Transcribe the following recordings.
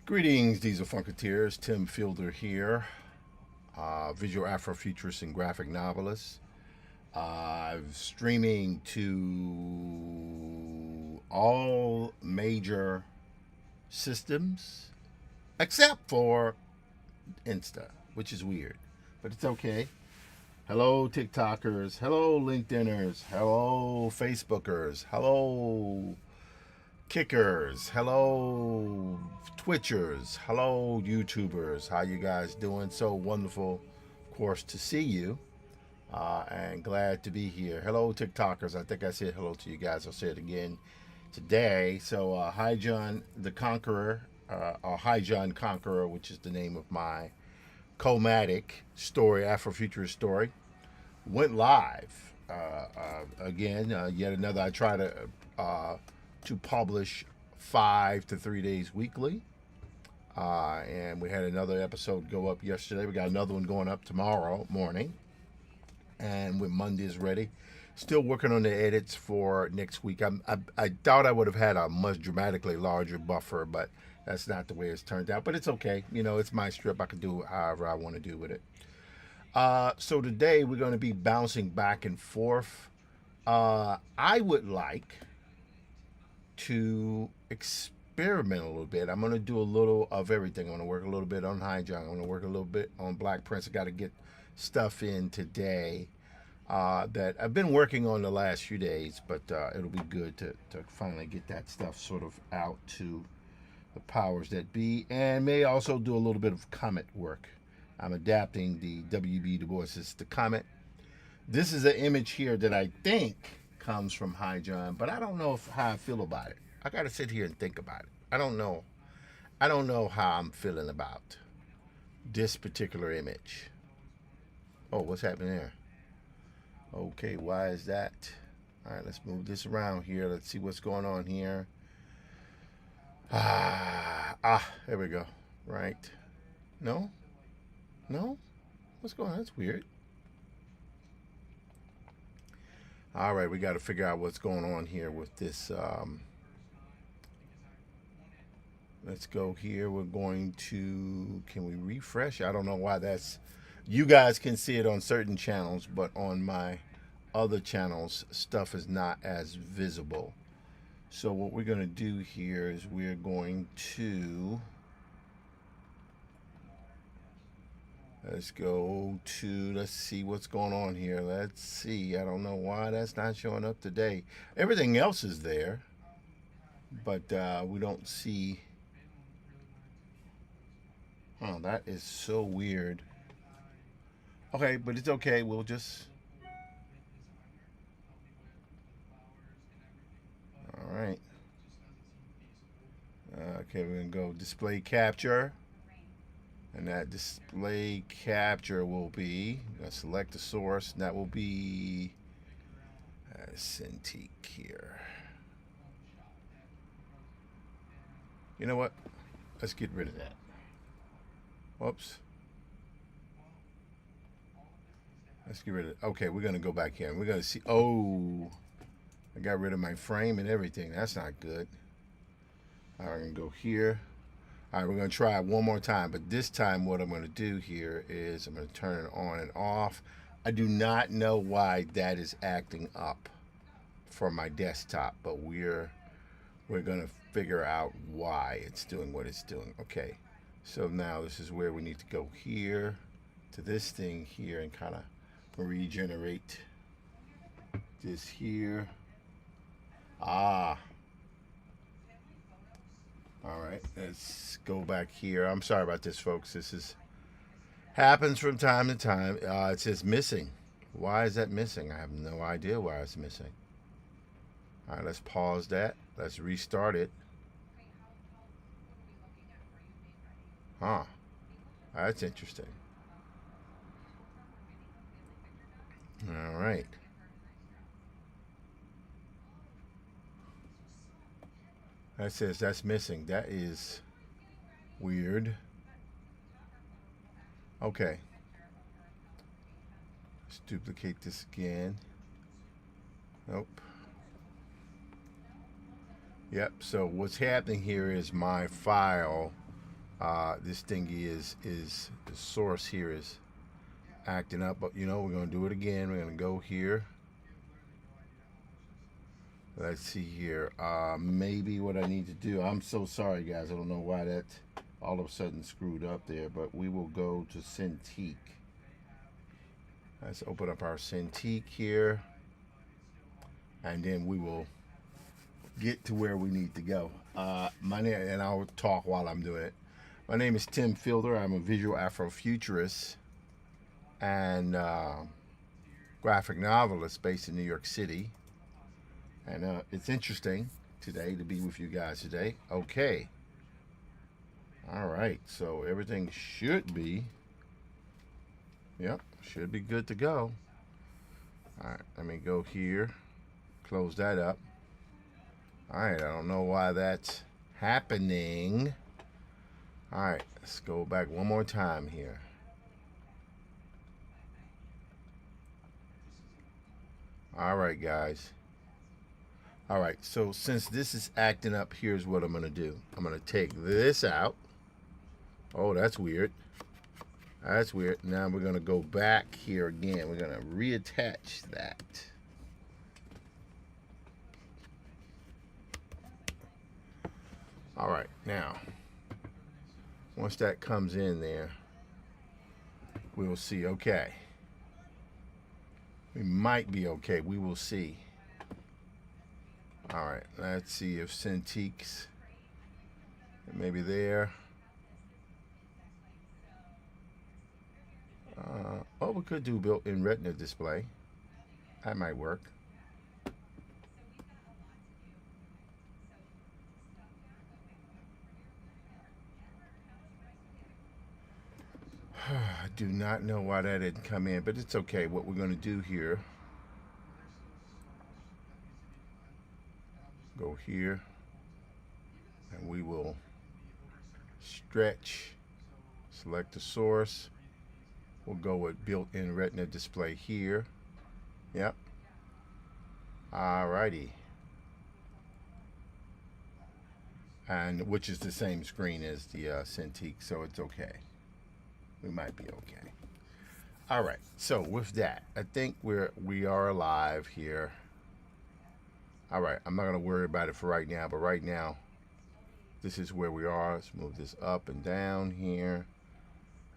Greetings, Diesel Funketeers. Tim Fielder here, visual Afrofuturist and graphic novelist. Streaming to all major systems except for Insta, which is weird, but it's okay. Hello, TikTokers. Hello, LinkedIners. Hello, Facebookers. Hello, Kickers. Hello, Twitchers. Hello, YouTubers. How you guys doing? So wonderful, of course, to see you. And glad to be here. Hello, TikTokers. I think I said hello to you guys. I'll say it again today. So, Hi John the Conqueror, or Hi John Conqueror, which is the name of my Comatic story, Afrofuturist story, went live again. Yet another. I try to publish 5 to 3 days weekly. And we had another episode go up yesterday. We got another one going up tomorrow morning. And when Monday is ready, still working on the edits for next week. I thought I would have had a much dramatically larger buffer, but that's not the way it's turned out. But it's okay. You know, it's my strip. I can do it however I want to do with it. So today we're going to be bouncing back and forth. I would like to experiment a little bit. I'm going to do a little of everything. I'm going to work a little bit on High Junk. I'm going to work a little bit on Black Prince. I got to get stuff in today that I've been working on the last few days, but it'll be good to finally get that stuff sort of out to the powers that be, and may also do a little bit of comet work. I'm adapting the W.B. Du Bois's The Comet. This is an image here that I think comes from High John, but I don't know how I feel about it. I got to sit here and think about it. I don't know how I'm feeling about this particular image. Oh, what's happening there? Okay, why is that? All right, let's move this around here. Let's see what's going on here. There we go. Right. No? What's going on? That's weird. All right, we got to figure out what's going on here with this. Let's go here. We're going to, can we refresh? I don't know why that's, you guys can see it on certain channels, but on my other channels, stuff is not as visible. So what we're going to do here is we're going to, let's go to, let's see what's going on here. Let's see. I don't know why that's not showing up today. Everything else is there, but we don't see. Oh, that is so weird. Okay, but it's okay. We'll just. All right. Okay, we're going to go display capture. And that display capture will be, let's select the source, and that will be Cintiq here. You know what? Let's get rid of that. Whoops. Let's get rid of it. Okay, we're going to go back here. And we're going to see, oh, I got rid of my frame and everything. That's not good. All right, I'm going to go here. All right, we're going to try it one more time, but this time what I'm going to do here is I'm going to turn it on and off. I do not know why that is acting up for my desktop, but we're going to figure out why it's doing what it's doing. Okay, so now this is where we need to go here to this thing here and kind of regenerate this here. All right, let's go back here. I'm sorry about this, folks. This is Happens from time to time. It says missing. Why is that missing? I have no idea why it's missing. All right, let's pause that. Let's restart it. Huh. That's interesting. All right. That says that's missing. That is weird. Okay. Let's duplicate this again. Nope. Yep. So what's happening here is my file. This thingy is the source here is acting up. But you know we're gonna do it again. We're gonna go here. Let's see here. Maybe what I need to do. I'm so sorry, guys. I don't know why that all of a sudden screwed up there. But we will go to Cintiq. Let's open up our Cintiq here, and then we will get to where we need to go. My name, and I'll talk while I'm doing it. My name is Tim Fielder. I'm a visual Afrofuturist and graphic novelist based in New York City. And it's interesting today to be with you guys today. Okay. All right. So everything should be, yep, should be good to go. All right. Let me go here. Close that up. All right. I don't know why that's happening. All right. Let's go back one more time here. All right, guys. All right, so since this is acting up, here's what I'm going to do. I'm going to take this out. Oh, that's weird. That's weird. Now we're going to go back here again. We're going to reattach that. All right, now, once that comes in there, we will see. Okay. We might be okay. We will see. All right, let's see if Cintiq's maybe there. Oh, we could do built-in Retina display. That might work. I do not know why that didn't come in, but it's okay. What we're going to do here, go here, and we will stretch, select the source. We'll go with built-in Retina display here. Yep. Alrighty. And which is the same screen as the Cintiq, so it's okay. We might be okay. All right. So with that, I think we are alive here. All right. I'm not gonna worry about it for right now, but right now, this is where we are. Let's move this up and down here.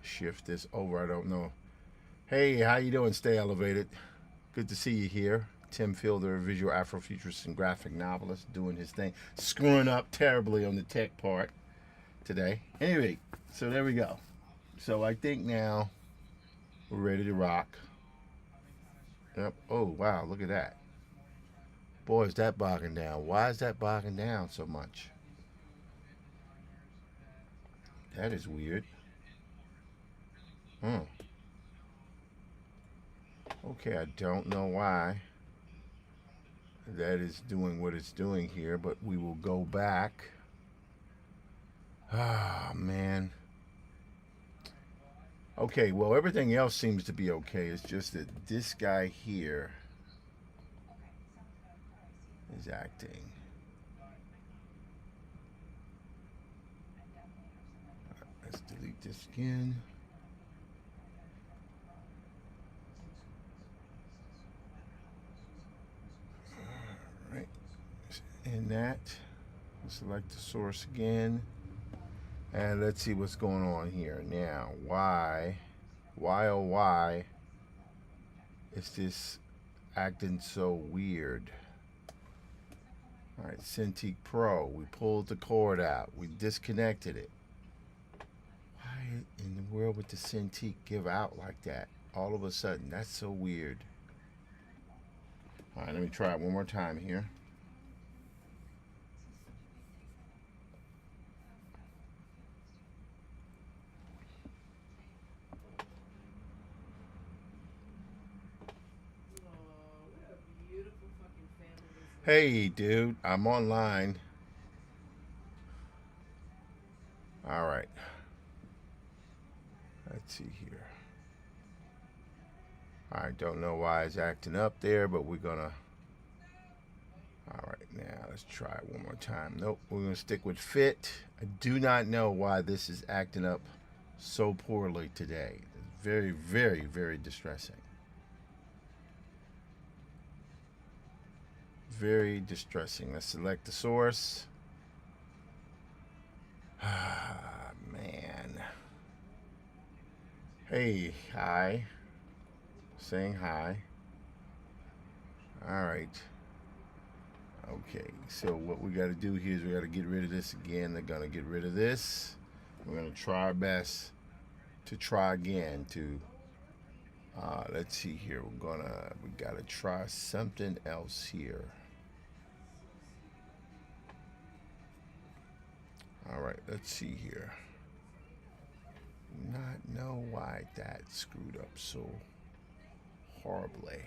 Shift this over. I don't know. Hey, how you doing? Stay elevated. Good to see you here. Tim Fielder, visual Afrofuturist and graphic novelist, doing his thing. Screwing up terribly on the tech part today. Anyway, so there we go. So I think now we're ready to rock. Yep. Oh, wow. Look at that. Boy, is that bogging down. Why is that bogging down so much? That is weird. Okay, I don't know why that is doing what it's doing here, but we will go back. Ah, man. Okay, well, everything else seems to be okay. It's just that this guy here is acting. Let's delete this again. All right, and that. Select the source again. And let's see what's going on here. Now, why oh why is this acting so weird? All right, Cintiq Pro. We pulled the cord out. We disconnected it. Why in the world would the Cintiq give out like that all of a sudden? That's so weird. All right, let me try it one more time here. Hey, dude, I'm online. All right. Let's see here. I don't know why it's acting up there, but we're gonna. All right, now let's try it one more time. Nope, we're gonna stick with fit. I do not know why this is acting up so poorly today. It's very, very, very distressing. Very distressing. Let's select the source. Ah, man. Hey, hi. Saying hi. All right. Okay, so what we got to do here is we got to get rid of this again. They're going to get rid of this. We're going to try our best to try again to, let's see here. We got to try something else here. All right, let's see here. Not know why that screwed up so horribly.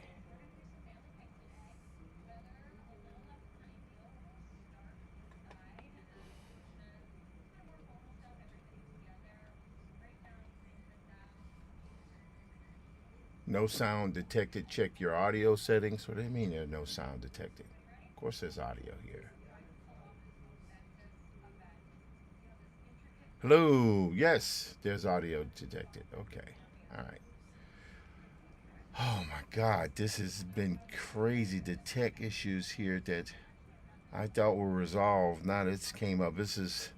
No sound detected. Check your audio settings. What do you mean there's no sound detected? Of course there's audio here. Hello. Yes, there's audio detected. Okay. All right. Oh my God, this has been crazy. The tech issues here that I thought were resolved. Now this came up. This is,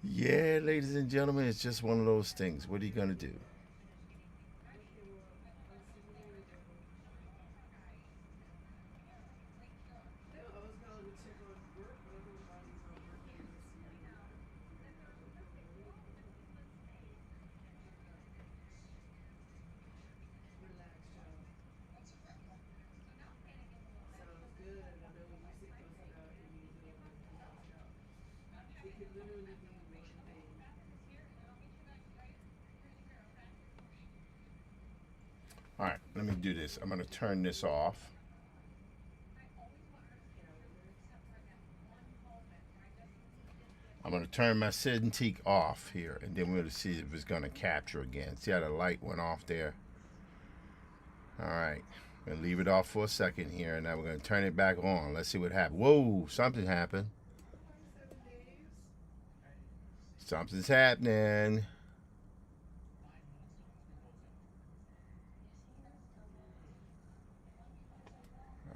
yeah, ladies and gentlemen, it's just one of those things. What are you going to do? All right, let me do this. I'm going to turn this off. I'm going to turn my Cintiq off here, and then we're going to see if it's going to capture again. See how the light went off there? All right. I'm going to leave it off for a second here, and now we're going to turn it back on. Let's see what happens. Whoa, something happened. Something's happening.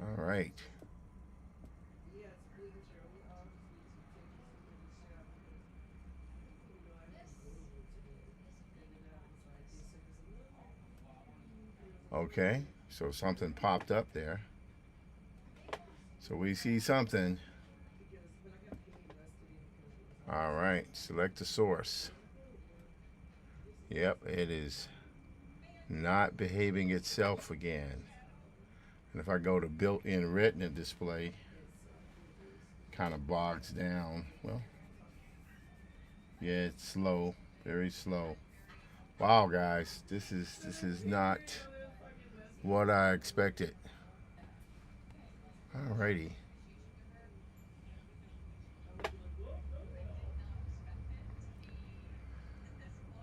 All right. Okay, so something popped up there. So we see something. All right, select the source. Yep, it is not behaving itself again. And if I go to built-in retina display, kind of bogs down. Well, yeah, it's slow, very slow. Wow, guys, this is not what I expected. Alrighty.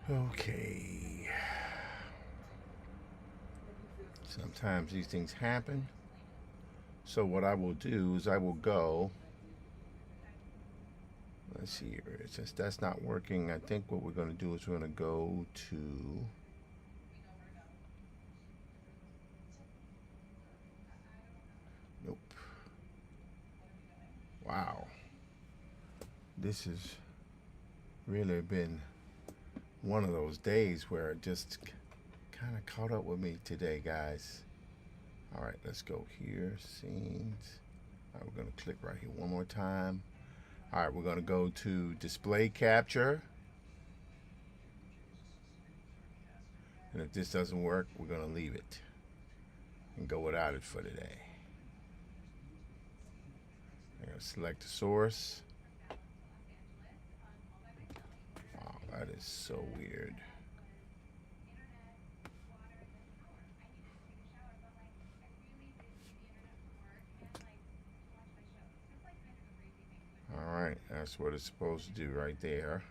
Okay. Sometimes these things happen. So what I will do is I will go. Let's see here. Since that's not working, I think what we're going to do is we're going to go to. Nope. Wow. This has really been one of those days where it just kind of caught up with me today, guys. All right, let's go here. Scenes. All right, we're going to click right here one more time. All right, we're going to go to display capture. And if this doesn't work, we're going to leave it and go without it for today. I'm going to select the source. Wow, that is so weird. All right, that's what it's supposed to do right there.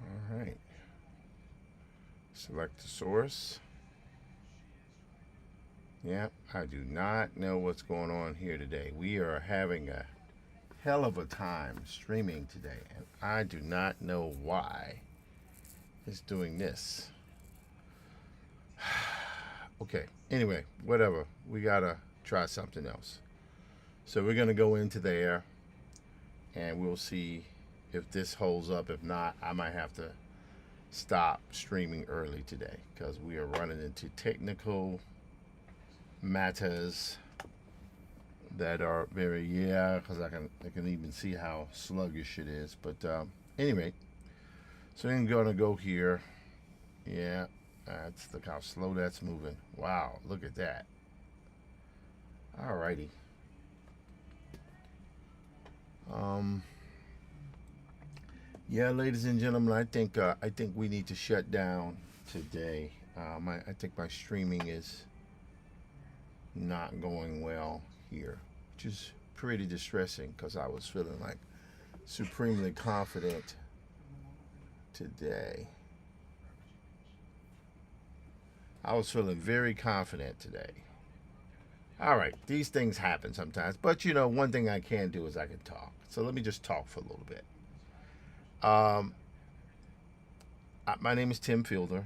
All right. Select the source. Yeah, I do not know what's going on here today. We are having a hell of a time streaming today, and I do not know why it's doing this. Okay, anyway, whatever. We gotta try something else. So we're gonna go into there and we'll see if this holds up. If not, I might have to stop streaming early today because we are running into technical matters that are very, because I can even see how sluggish it is. But anyway, so I'm gonna go here. Yeah, look how slow that's moving. Wow, look at that. Alrighty. Yeah, ladies and gentlemen, I think we need to shut down today. I think my streaming is not going well here, which is pretty distressing because I was feeling like supremely confident today. I was feeling very confident today. All right, these things happen sometimes, but you know, one thing I can do is I can talk. So let me just talk for a little bit. My name is Tim Fielder,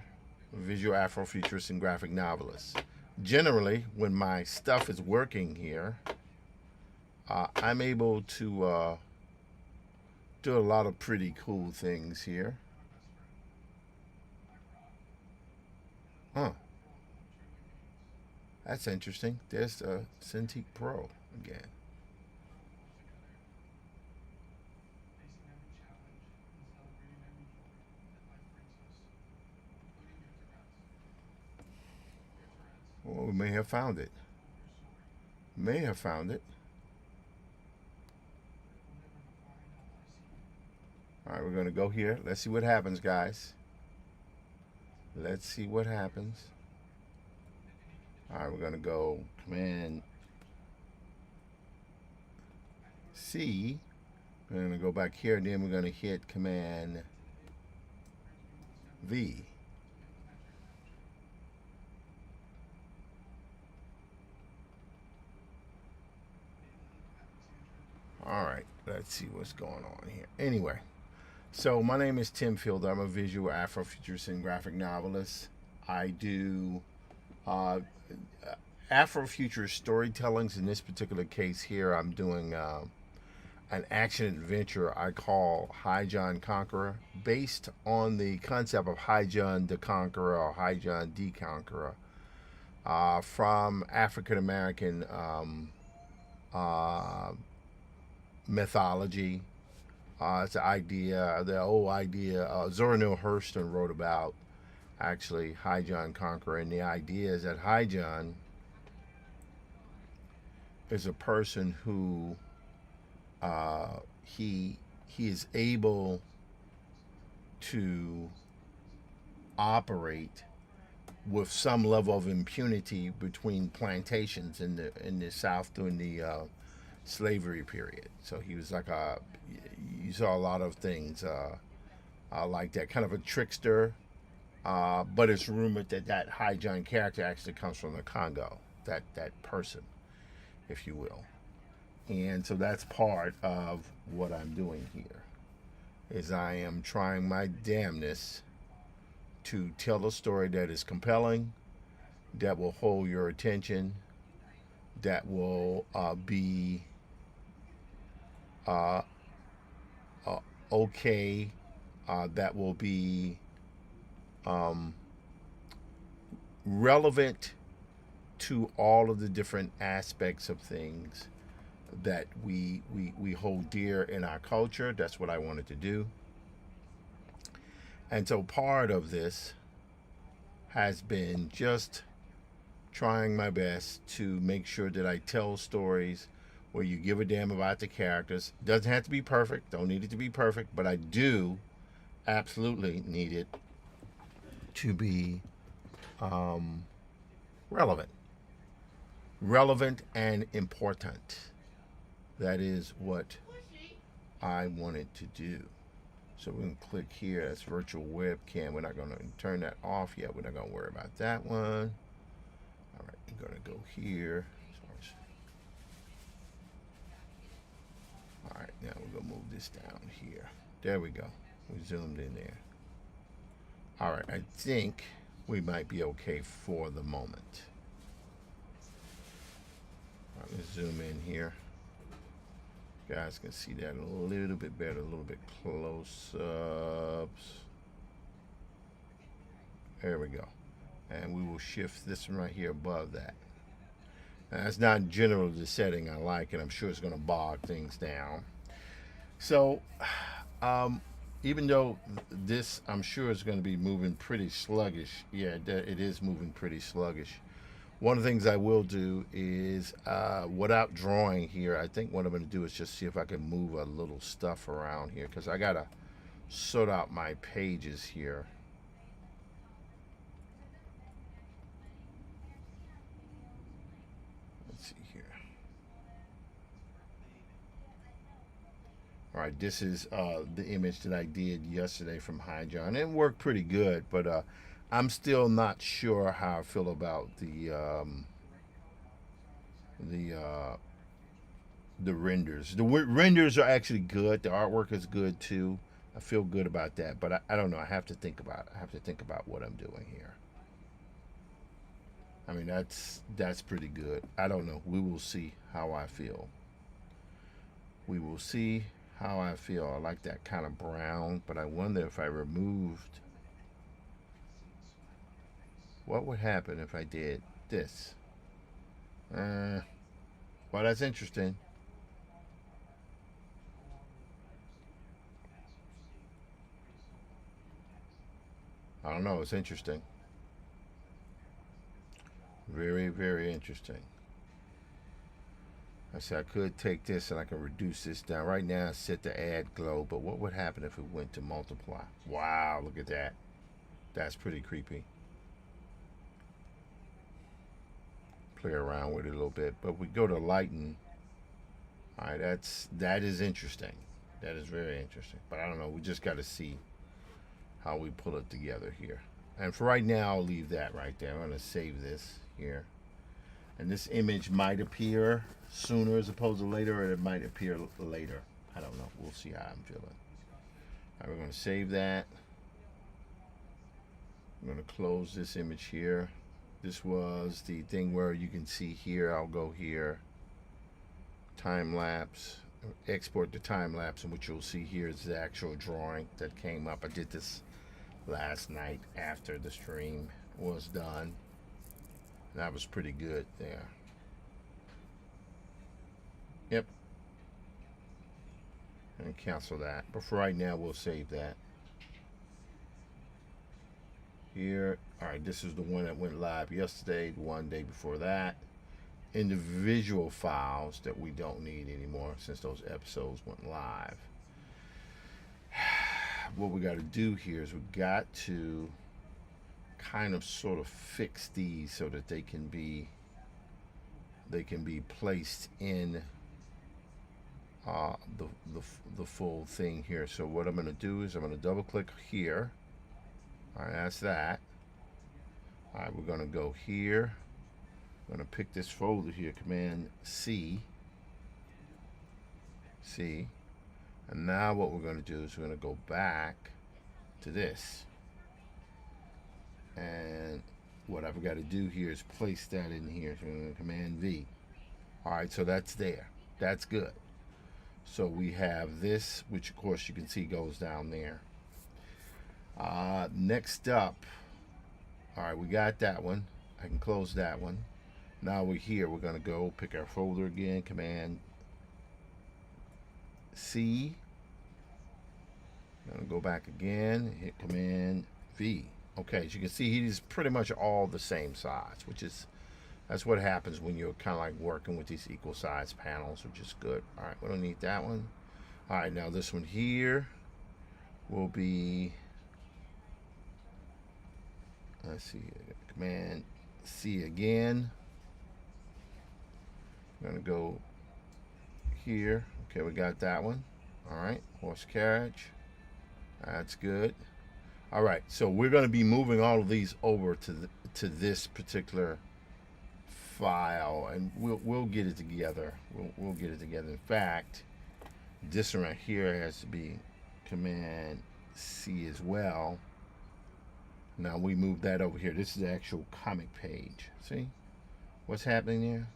visual Afrofuturist and graphic novelist. Generally, when my stuff is working here, I'm able to do a lot of pretty cool things here. Huh. That's interesting. There's the Cintiq Pro again. Well, we may have found it. May have found it. All right, we're going to go here. Let's see what happens, guys. Let's see what happens. All right, we're going to go Command C. We're going to go back here, and then we're going to hit Command V. All right, let's see what's going on here. Anyway, so my name is Tim Fielder. I'm a visual Afrofuturist and graphic novelist. I do Afrofuturist storytellings. In this particular case here, I'm doing an action adventure I call High John Conqueror, based on the concept of High John the Conqueror or High John the Conqueror from African American mythology. It's an idea, the old idea. Zora Neale Hurston wrote about actually High John Conqueror, and the idea is that High John is a person who he is able to operate with some level of impunity between plantations in the South during the slavery period. So he was like you saw a lot of things like that, kind of a trickster. But it's rumored that High John character actually comes from the Congo, that person, if you will. And so that's part of what I'm doing here, is I am trying my damnness to tell a story that is compelling, that will hold your attention, that will be uh, uh, okay, that will be um, relevant to all of the different aspects of things that we hold dear in our culture. That's what I wanted to do. And so part of this has been just trying my best to make sure that I tell stories where you give a damn about the characters. Doesn't have to be perfect, don't need it to be perfect, but I do absolutely need it to be um, relevant. Relevant and important. That is what I wanted to do. So we can click here. That's virtual webcam. We're not going to turn that off yet. We're not going to worry about that one. All right, I'm going to go here. All right, now we're going to move this down here. There we go. We zoomed in there. All right, I think we might be okay for the moment. All right, let's zoom in here. You guys can see that a little bit better, a little bit close-ups. There we go. And we will shift this one right here above that. Now, that's not generally the setting I like, and I'm sure it's going to bog things down. So, even though this, I'm sure, is going to be moving pretty sluggish. Yeah, it is moving pretty sluggish. One of the things I will do is, without drawing here, I think what I'm going to do is just see if I can move a little stuff around here, because I got to sort out my pages here. Let's see here. All right, this is the image that I did yesterday from Hi-Jon. It worked pretty good, but I'm still not sure how I feel about the uh, the renders. The renders are actually good. The artwork is good too. I feel good about that, but I don't know. I have to think about it. I have to think about what I'm doing here. I mean, that's pretty good. I don't know. We will see how I feel. We will see how I feel. I like that kind of brown, but I wonder if I removed, what would happen if I did this. Well, that's interesting. I don't know. It's interesting. Very, very interesting. I said I could take this and I can reduce this down. Right now it's set to add glow, but what would happen if it went to multiply? Wow, look at that. That's pretty creepy. Play around with it a little bit. But we go to lighten. All right, that is interesting. That is very interesting. But I don't know. We just got to see how we pull it together here. And for right now, I'll leave that right there. I'm going to save this here. And this image might appear sooner as opposed to later, or it might appear later. I don't know. We'll see how I'm feeling. All right, we're going to save that. I'm going to close this image here. This was the thing where you can see here. I'll go here. Time lapse. Export the time lapse, and what you'll see here is the actual drawing that came up. I did this last night after the stream was done. That was pretty good there. Yep. And cancel that. But for right now, we'll save that. Here. Alright, this is the one that went live yesterday, the one day before that. Individual files that we don't need anymore since those episodes went live. What we got to do here is we got to kind of sort of fix these so that they can be placed in the full thing here. So what I'm going to do is I'm going to double click here. All right, that's that. All right, we're going to go here. I'm going to pick this folder here, Command C. C. And now what we're going to do is we're going to go back to this. And what I've got to do here is place that in here. So I'm going to Command V. All right, so that's there. That's good. So we have this, which of course you can see goes down there. Next up, all right, we got that one. I can close that one. Now we're here. We're going to go pick our folder again. Command C. I'm going to go back again. Hit Command V. Okay, as you can see, he's pretty much all the same size, which is, that's what happens when you're kind of like working with these equal size panels, which is good. All right, we don't need that one. All right, now this one here will be, let's see, Command C again. I'm going to go here. Okay, we got that one. All right, horse carriage. That's good. All right, so we're going to be moving all of these over to this particular file, and we'll get it together. We'll get it together. In fact, this one right here has to be Command C as well. Now we move that over here. This is the actual comic page. See what's happening there?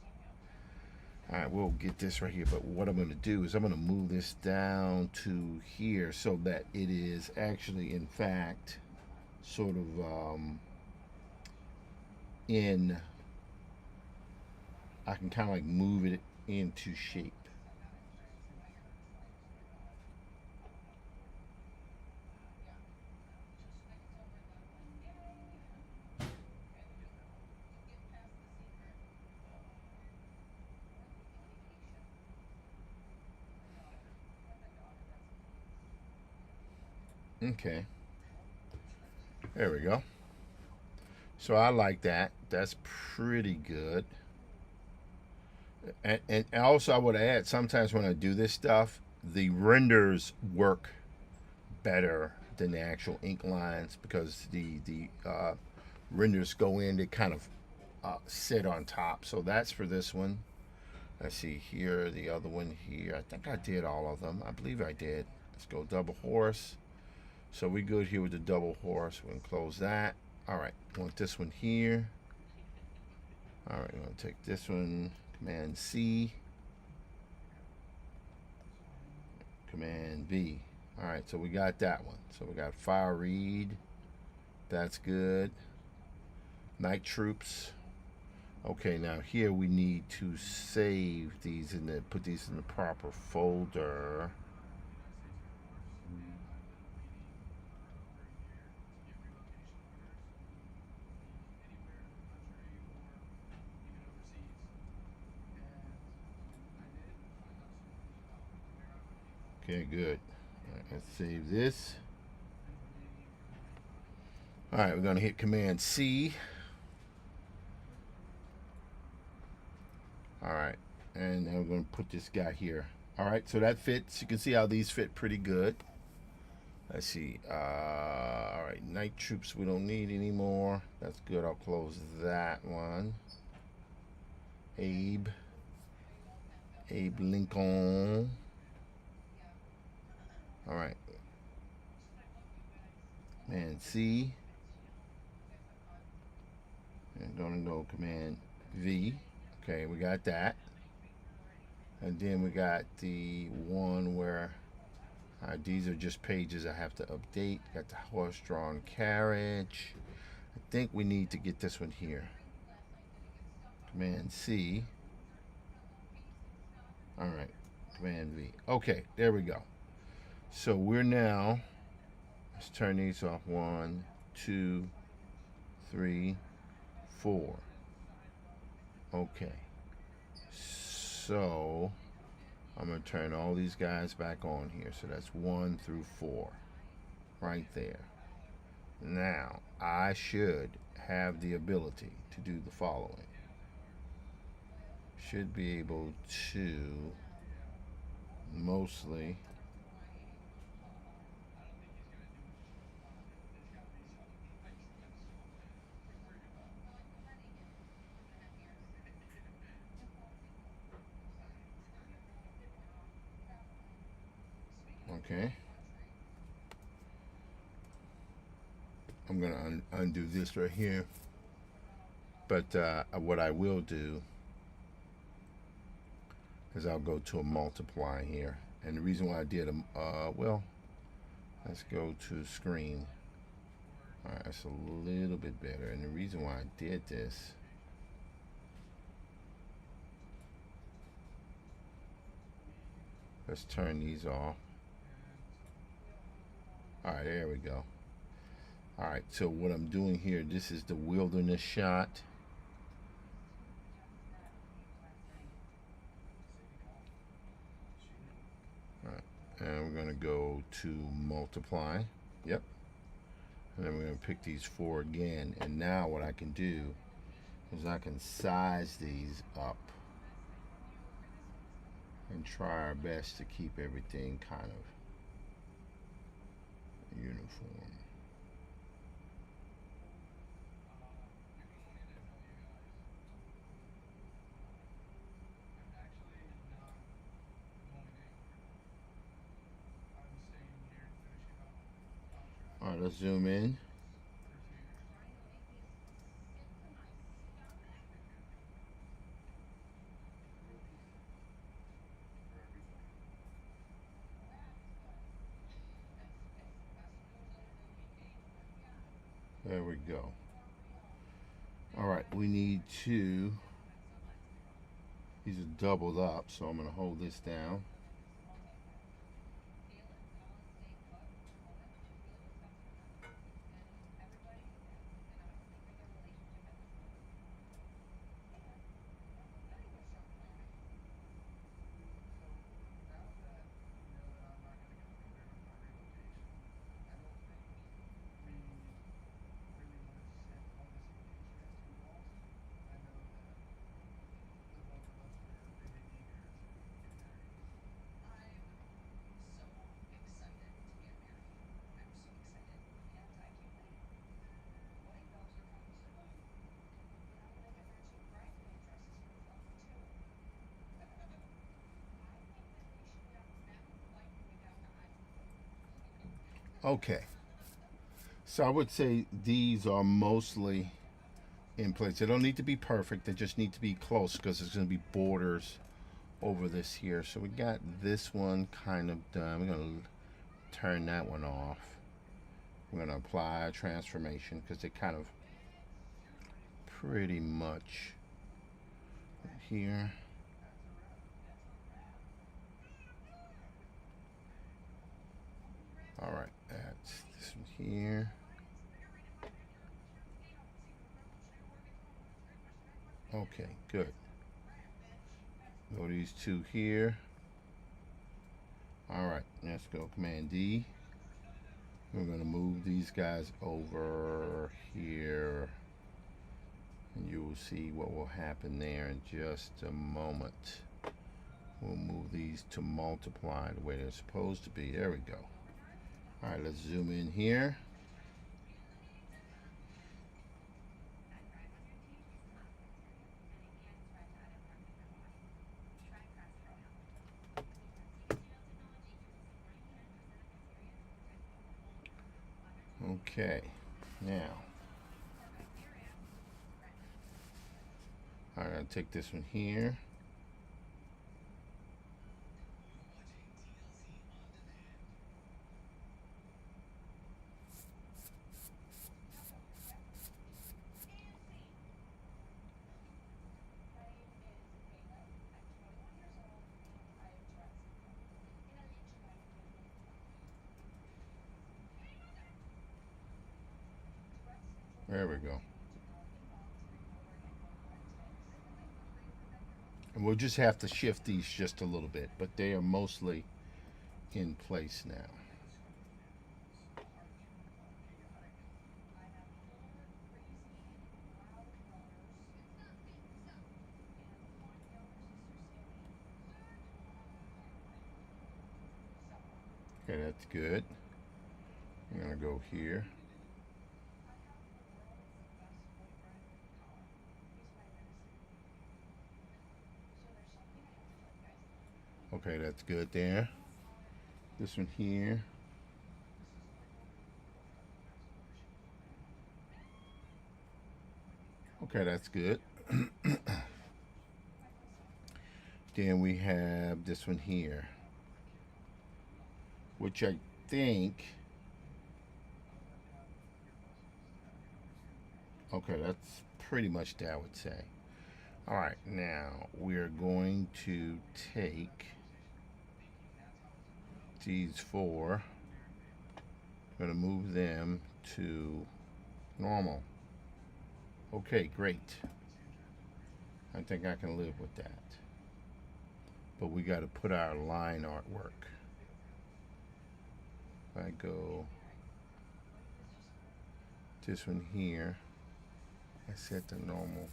All right, we'll get this right here, but what I'm going to do is I'm going to move this down to here so that it is actually, in fact, sort of in, I can kind of like move it into shape. Okay, there we go. So I like that. That's pretty good. And also I would add, sometimes when I do this stuff, the renders work better than the actual ink lines because the renders go in, they kind of sit on top. So that's for this one. Let's see here, the other one here. I think I did all of them. I believe I did. Let's go double horse. So we good here with the double horse. We can close that. All right, want this one here. All right, we're gonna take this one, Command C, Command V. All right, so we got that one. So we got Fire Read. That's good. Night Troops. Okay, now here we need to save these and put these in the proper folder. Okay, good. All right, let's save this. All right, we're going to hit Command C. All right, and then we're going to put this guy here. All right, so that fits. You can see how these fit pretty good. Let's see. All right, Night Troops we don't need anymore. That's good. I'll close that one. Abe Lincoln. All right. Command C. And gonna go Command V. Okay, we got that. And then we got the one where these are just pages I have to update. Got the horse-drawn carriage. I think we need to get this one here. Command C. All right, Command V. Okay, there we go. So we're now, let's turn these off. 1, 2, 3, 4. Okay. So I'm going to turn all these guys back on here. So that's 1 through 4 right there. Now I should have the ability to do the following. Should be able to mostly okay. I'm going to undo this right here. But what I will do because I'll go to a multiply here. And the reason why I did well, let's go to screen. All right, that's a little bit better. And the reason why I did this, let's turn these off. All right, there we go. All right, so what I'm doing here, this is the wilderness shot. All right, and we're gonna go to multiply. Yep. And then we're gonna pick these four again. And now what I can do is I can size these up and try our best to keep everything kind of uniform. All right, let's zoom in. There we go. All right, we need to, these are doubled up, so I'm gonna hold this down. Okay, so I would say these are mostly in place. They don't need to be perfect, they just need to be close because there's going to be borders over this here. So we got this one kind of done. We're going to turn that one off. We're going to apply a transformation because they kind of pretty much here. All right, that's this one here. Okay, good. Go these two here. All right, let's go Command D. We're going to move these guys over here, and you will see what will happen there in just a moment. We'll move these to multiply the way they're supposed to be. There we go. All right, let's zoom in here. Okay, now I'm going to take this one here. There we go. And we'll just have to shift these just a little bit, but they are mostly in place now. Okay, that's good. I'm going to go here. Okay, that's good there. This one here. Okay, that's good. Then we have this one here, which I think, okay, that's pretty much that I would say. All right, now we're going to take these four, I'm going to move them to normal. Okay, great. I think I can live with that. But we got to put our line artwork. If I go this one here, I set the normal.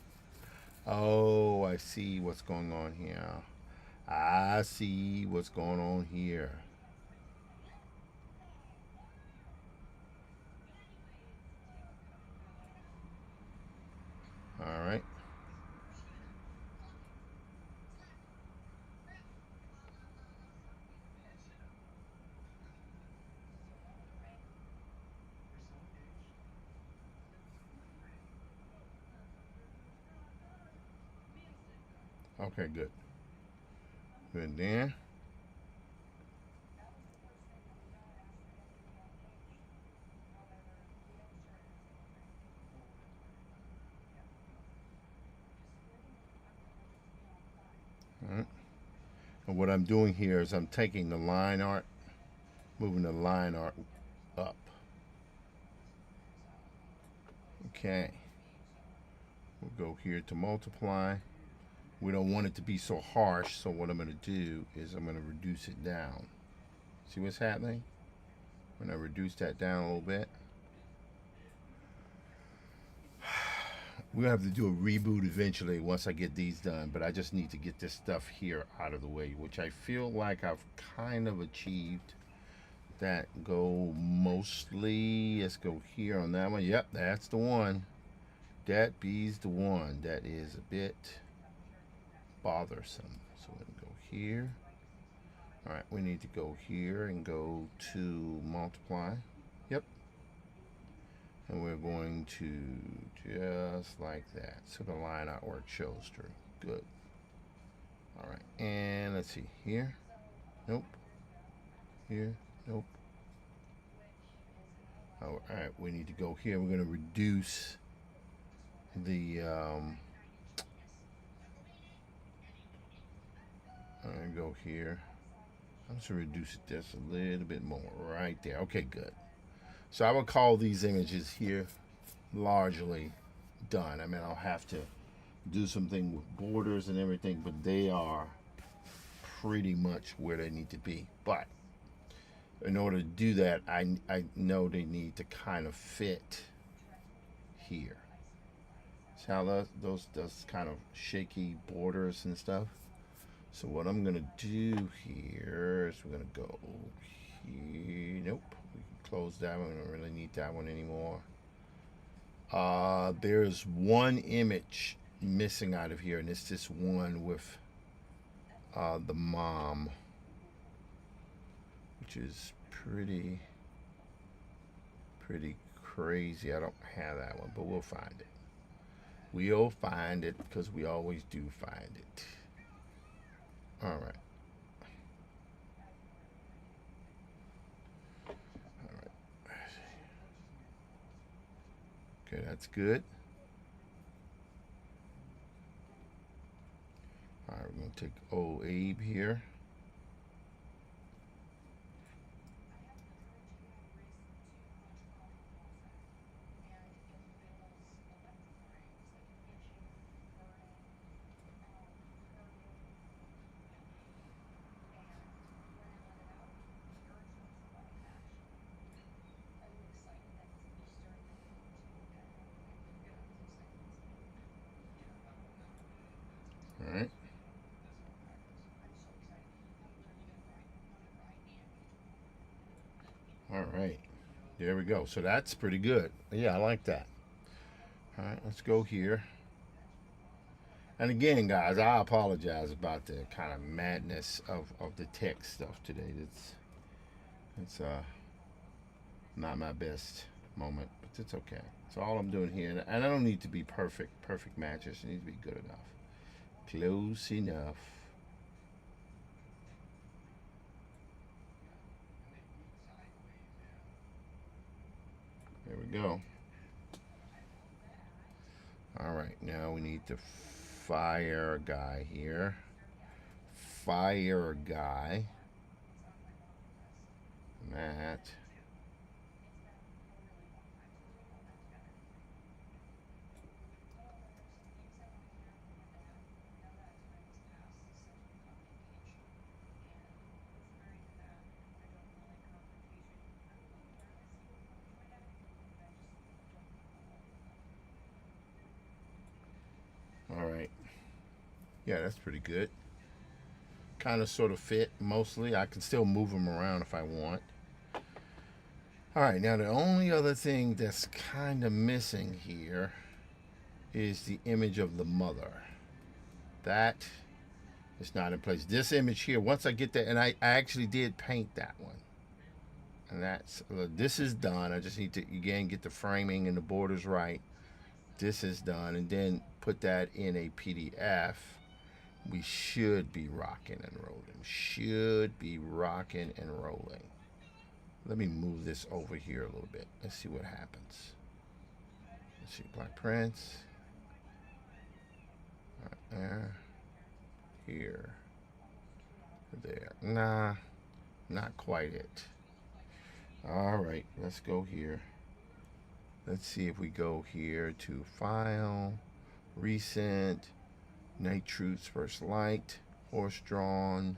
Oh, I see what's going on here. I see what's going on here. All right. Okay, good. Good there. All right. And what I'm doing here is I'm taking the line art, moving the line art up. Okay. We'll go here to multiply. We don't want it to be so harsh, so what I'm going to do is I'm going to reduce it down. See what's happening? When I reduce that down a little bit. We'll have to do a reboot eventually once I get these done, but I just need to get this stuff here out of the way, which I feel like I've kind of achieved. That go mostly, let's go here on that one. Yep, that's the one. That be's the one. That is a bit bothersome. So we're gonna go here. All right, we need to go here and go to multiply. Yep. And we're going to just like that. So the line artwork shows through. Good. All right, and let's see here. Nope. Here. Nope. Oh, all right, we need to go here. We're going to reduce the. I'm going to go here. I'm just going to reduce it just a little bit more right there. Okay, good. So I would call these images here largely done. I mean, I'll have to do something with borders and everything, but they are pretty much where they need to be. But in order to do that, I know they need to kind of fit here. See how those kind of shaky borders and stuff? So what I'm gonna do here is we're gonna go here. Nope, we can close that one. We don't really need that one anymore. There's one image missing out of here, and it's this one with the mom, which is pretty crazy. I don't have that one, but we'll find it. We'll find it because we always do find it. All right. All right. Okay, that's good. All right, we're going to take old Abe here. All right. All right. There we go. So that's pretty good. Yeah, I like that. All right, let's go here. And again, guys, I apologize about the kind of madness of the text stuff today. It's not my best moment, but it's okay. So all I'm doing here, and I don't need to be perfect matches. It needs to be good enough, close enough. There we go. All right, now we need to fire guy here. Fire guy. Matt. All right. Yeah, that's pretty good. Kind of sort of fit mostly. I can still move them around if I want. All right, now the only other thing that's kind of missing here is the image of the mother. That is not in place. This image here, once I get that, and I actually did paint that one. And that's, this is done. I just need to, again, get the framing and the borders right. This is done. And then put that in a PDF. We should be rocking and rolling. Should be rocking and rolling. Let me move this over here a little bit. Let's see what happens. Let's see, Black Prince. Right there. Here. There. Nah, not quite it. All right, let's go here. Let's see if we go here to File, Recent, Night Troops First Light, Horse Drawn.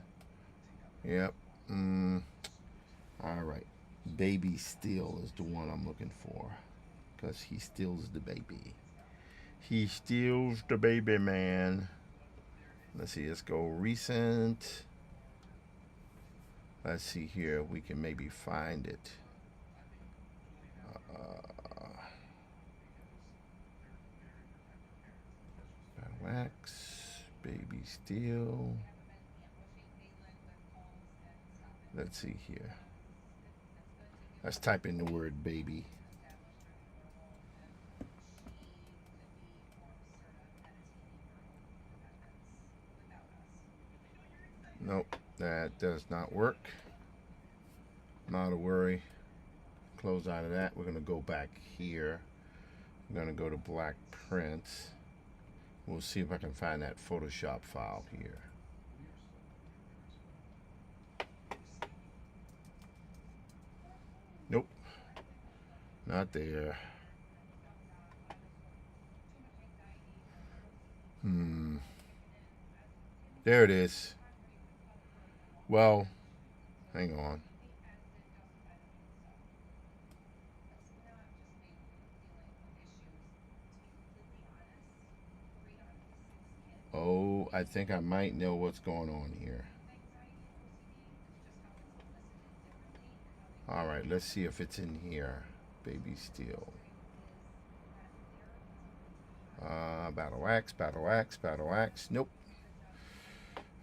Yep. All right. Baby Still is the one I'm looking for, because he steals the baby. He steals the baby, man. Let's see. Let's go Recent. Let's see here. We can maybe find it. Wax, Baby Steel. Let's see here. Let's type in the word baby. Nope, that does not work. Not a worry. Close out of that. We're going to go back here. I'm going to go to Black Prince. We'll see if I can find that Photoshop file here. Nope. Not there. There it is. Well, hang on. Oh, I think I might know what's going on here. All right, let's see if it's in here. Baby Steel. Battle Axe, Battle Axe, Battle Axe. Nope.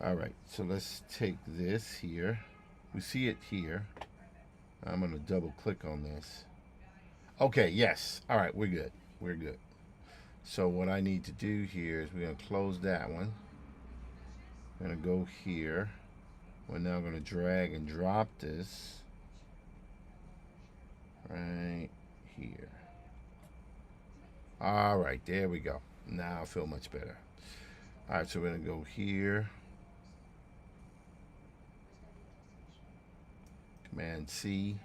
All right, so let's take this here. We see it here. I'm going to double click on this. Okay, yes. All right, we're good. We're good. So what I need to do here is we're going to close that one. I'm going to go here. We're now going to drag and drop this right here. All right, there we go. Now I feel much better. All right, so we're going to go here. Command C.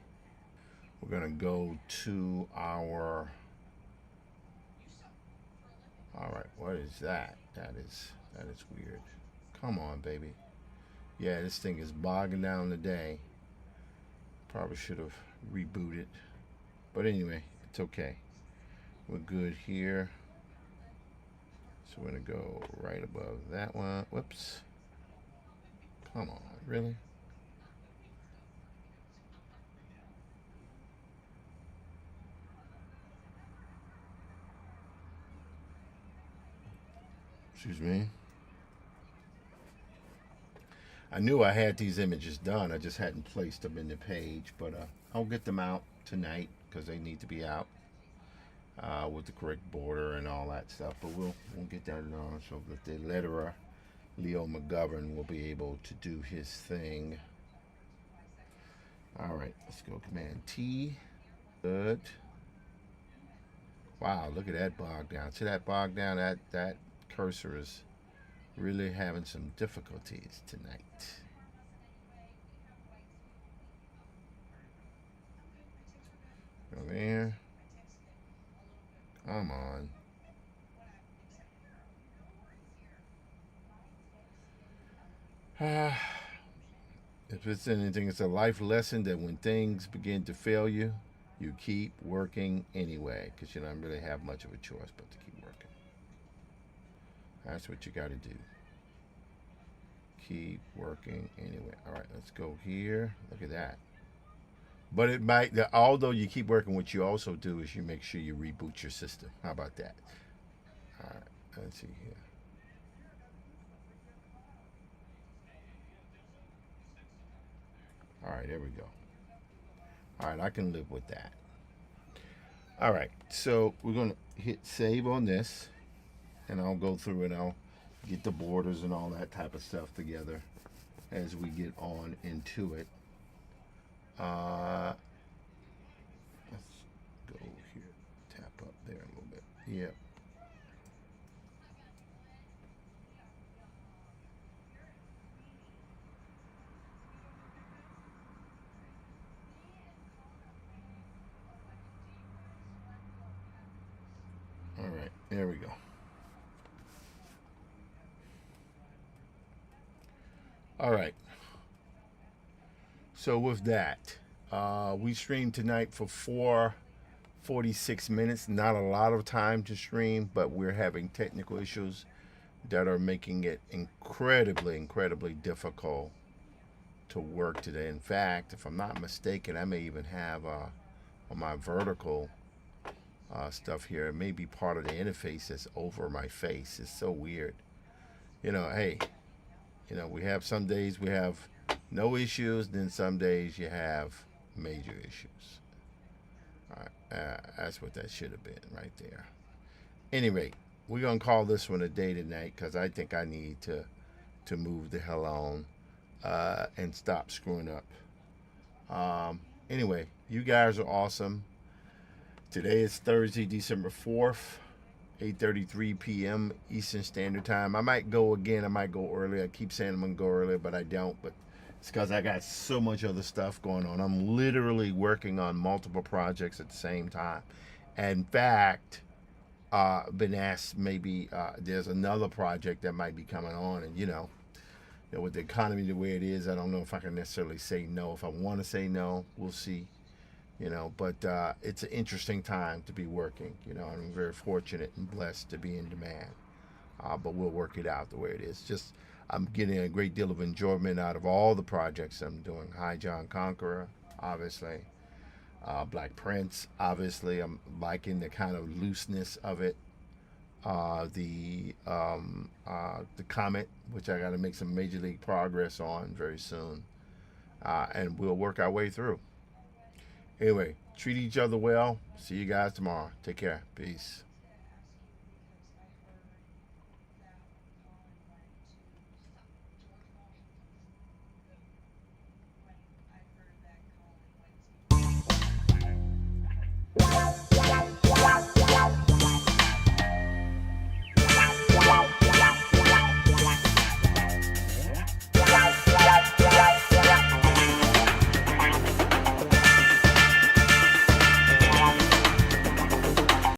We're going to go to our... All right, what is that? That is weird. Come on, baby. Yeah, this thing is bogging down the day. Probably should have rebooted. But anyway, it's okay. We're good here. So we're going to go right above that one. Whoops. Come on, really? Excuse me. I knew I had these images done. I just hadn't placed them in the page. But I'll get them out tonight because they need to be out with the correct border and all that stuff. But we'll get that on so that the letterer, Leo McGovern, will be able to do his thing. All right, let's go Command T. Good. Wow, look at that bog down. See that bog down? That cursor is really having some difficulties tonight. Go there. Come on. If it's anything, it's a life lesson that when things begin to fail you, you keep working anyway, because you don't really have much of a choice but to keep working. That's what you got to do. Keep working anyway. All right, let's go here. Look at that. But it might, although you keep working, what you also do is you make sure you reboot your system. How about that? All right, let's see here. All right, there we go. All right, I can live with that. All right, so we're going to hit save on this, and I'll go through and I'll get the borders and all that type of stuff together as we get on into it. Let's go here, tap up there a little bit. Yep. All right, there we go. All right. So with that, we streamed tonight for 4:46 minutes. Not a lot of time to stream, but we're having technical issues that are making it incredibly difficult to work today. In fact, if I'm not mistaken, I may even have on my vertical stuff here, it may be part of the interface that's over my face. It's so weird. Hey, we have some days we have no issues, then some days you have major issues. All right, that's what that should have been right there. Anyway, we're gonna call this one a day tonight because I think I need to move the hell on and stop screwing up. Anyway, you guys are awesome. Today is Thursday, December 4th, 8:33 p.m. Eastern Standard Time. I might go again. I might go early. I keep saying I'm going to go early, but I don't. But it's because I got so much other stuff going on. I'm literally working on multiple projects at the same time. In fact, been asked maybe there's another project that might be coming on. And, with the economy the way it is, I don't know if I can necessarily say no. If I want to say no, we'll see. But it's an interesting time to be working. I'm very fortunate and blessed to be in demand. But we'll work it out the way it is. Just I'm getting a great deal of enjoyment out of all the projects I'm doing. High John Conqueror, obviously. Black Prince, obviously. I'm liking the kind of looseness of it. The Comet, which I got to make some major league progress on very soon. And we'll work our way through. Anyway, treat each other well. See you guys tomorrow. Take care. Peace.